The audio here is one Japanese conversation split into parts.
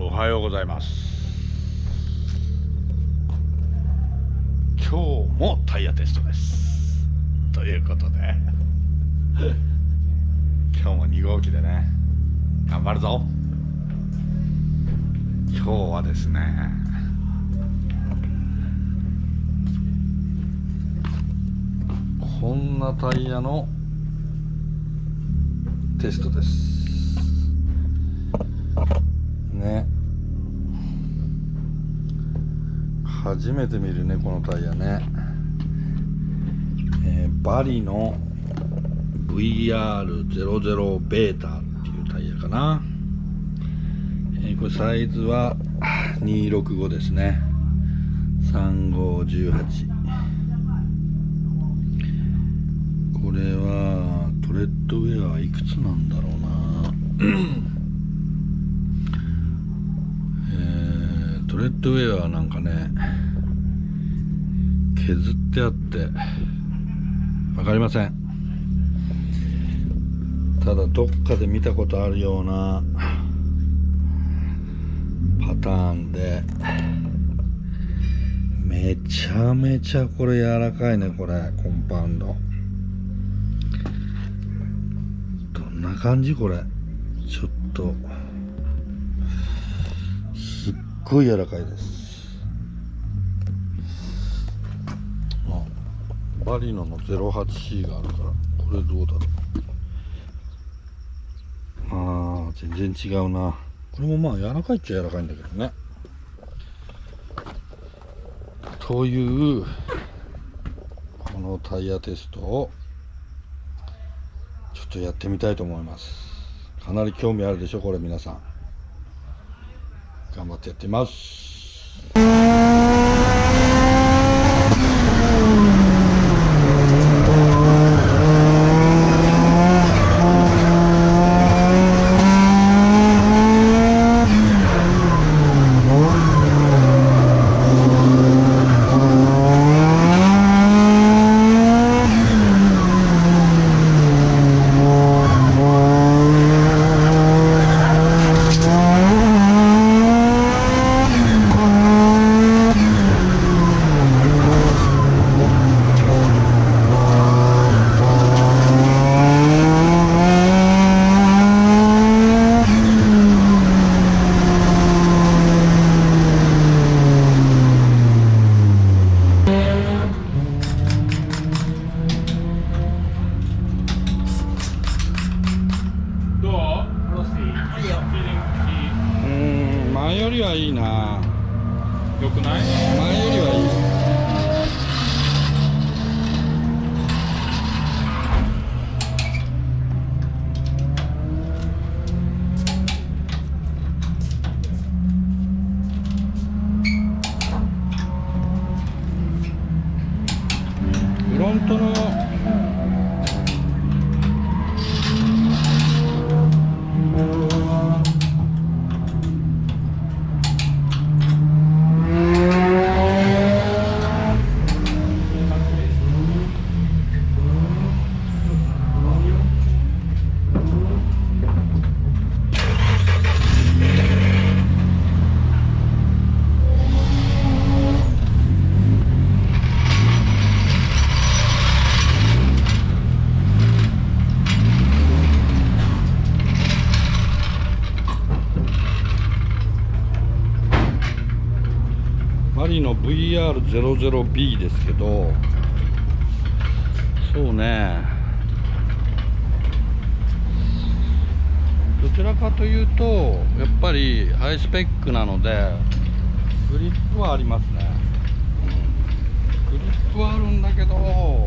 おはようございます。今日もタイヤテストです。ということで今日も2号機でね頑張るぞ。今日はですねこんなタイヤのテストですね。初めて見るねこのタイヤね。バリの VR00 ベータっていうタイヤかな。これサイズは265ですね。3518。これはトレッドウェアいくつなんだろうなトレッドウェアはなんかね削ってあって分かりません。ただどっかで見たことあるようなパターンでめちゃめちゃこれ柔らかいね。これコンパウンドどんな感じこれ。ちょっとすっごい柔らかいです。バリノの 08C があるからこれどうだろう。全然違うな。これもまあ柔らかいっちゃ柔らかいんだけどね。というこのタイヤテストをちょっとやってみたいと思います。かなり興味あるでしょこれ。皆さん頑張ってやってみます。前よりはいいな。よくない？前よりはいい。フロントの GR00B ですけど、そうね、どちらかというとやっぱりハイスペックなのでグリップはありますね、グリップはあるんだけど、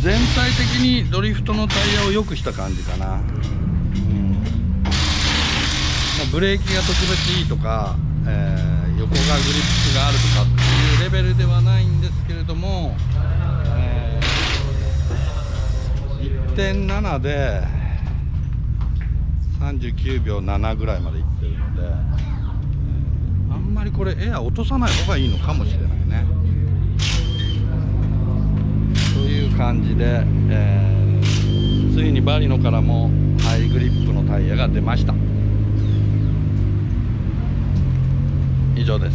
全体的にドリフトのタイヤを良くした感じかな。ブレーキが特別いいとか、横がグリップがあるとかっていうレベルではないんですけれども、1.7 で39秒7ぐらいまでいってるので、あんまりこれエア落とさない方がいいのかもしれないね。という感じで、ついにバリノからもハイグリップのタイヤが出ました。以上です。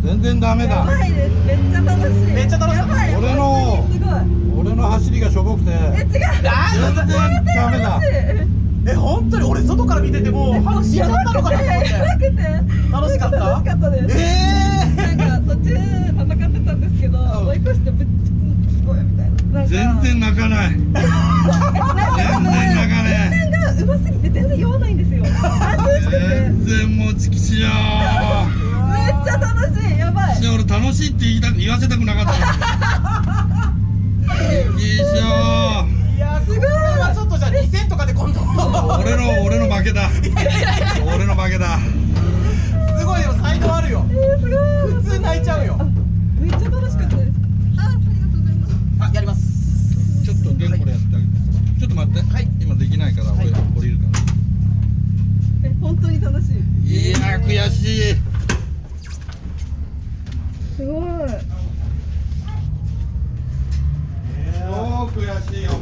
全然ダメだ。やばいです。めっちゃ楽しい。めっちゃ楽しい。やばい。俺のすごい。俺の走りがしょぼくて違う。全然ダメだ。本当に俺外から見てても歯死んじゃったのかなと思ってやばくて。楽しかった楽しかったです。なんか途中戦ってたんですけど、追い越してぶっちすごいみたいな。全然泣かない。全然泣かない。運転が上手すぎて全然酔わないんですよ。安定してて。全然もうチキシよー。めっちゃ楽しい。やばい。俺楽しいって言わせたくなかった。いいっしょいやすごい。これはちょっとじゃあ2000とかで今度。俺の負けだ。俺の負けだ。すごいでも才能あるよ。すごい。普通泣いちゃうよ。めっちゃ楽しかったです。ありがとうございます。あ、やります。ちょっと電これやってあげて。ちょっと待って。はい。今できないから俺降りるから。本当に楽しい。いやー悔しい。すごい。超悔しいよもう。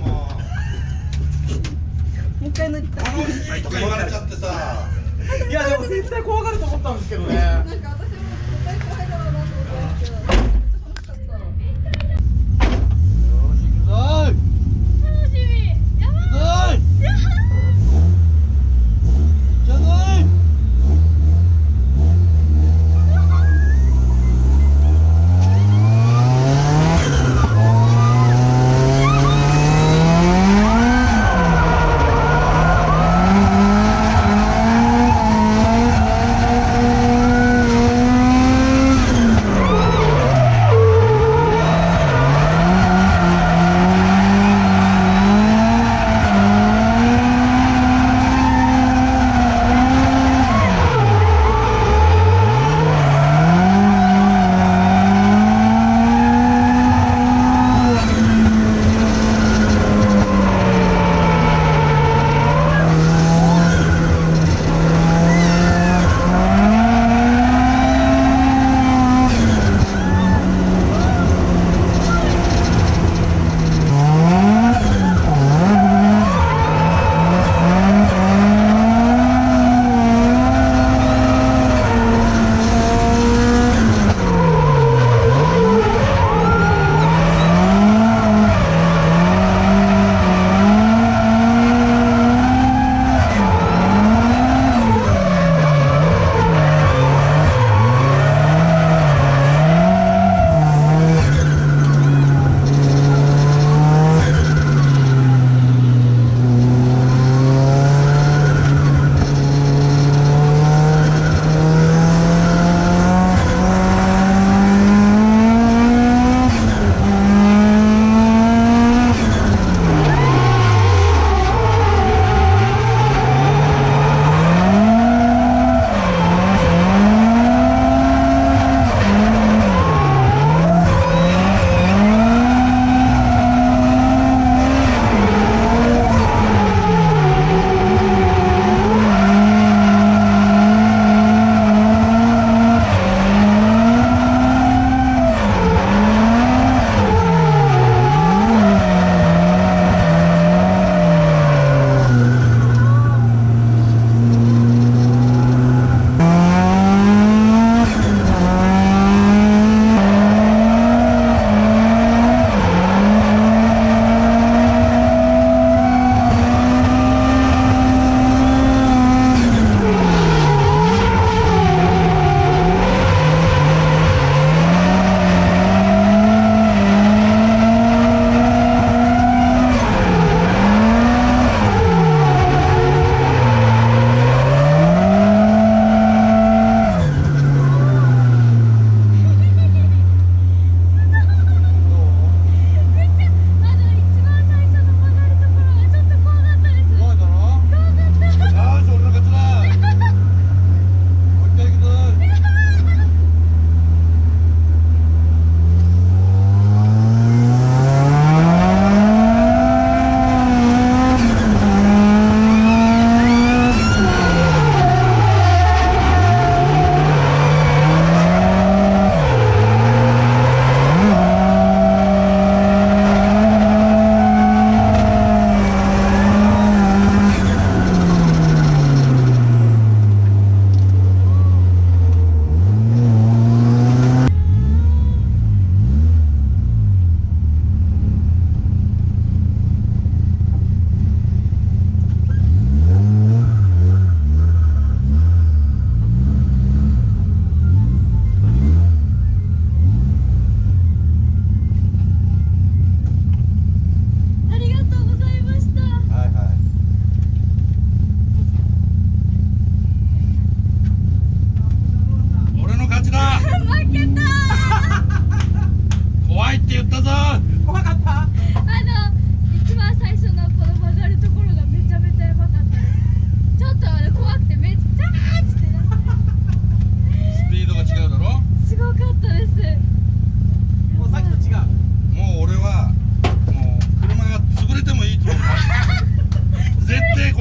もう一回乗りたい。楽しいとか言われちゃってさ。いやでも絶対怖がると思ったんですけどね。なんか私も絶対怖いだろうなと思ったんですけど、めっちゃ楽しかった。よし行くぞー。楽しみ。やばい。行くぞー。やばい。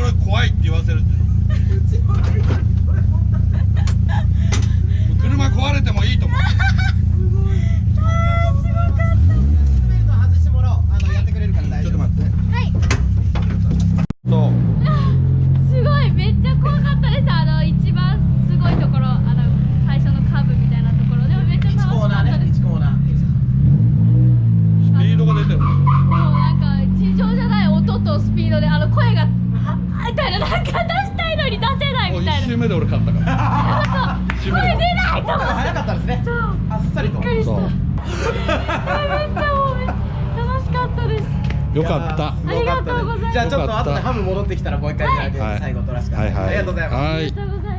れ怖いって言わせるっていうの。車壊れてもいいと思う。外してもらおう。やってくれるから大丈夫。ちょっと待って。はい。そう。すごい、めっちゃ怖かったです。一番すごいところ、最初のカーブみたいなところでもめっちゃ楽し1コーナーね。かったです。 1コーナー。スピードが出てる。もうなんか尋常じゃない音とスピードで声がみたいな、なんか出したいのに出せないもうみたいな。一周目で俺勝ったから。一周目で声出ないと思って。早かったですね。そう。あっさりと。びっくりした。そうめっちゃもう楽しかったです。よかった。ありがとうございます。じゃあちょっと後でハム戻ってきたらもう一回じゃあはい最後撮らせてください。はいはいありがとうございます。はいありがとうございます。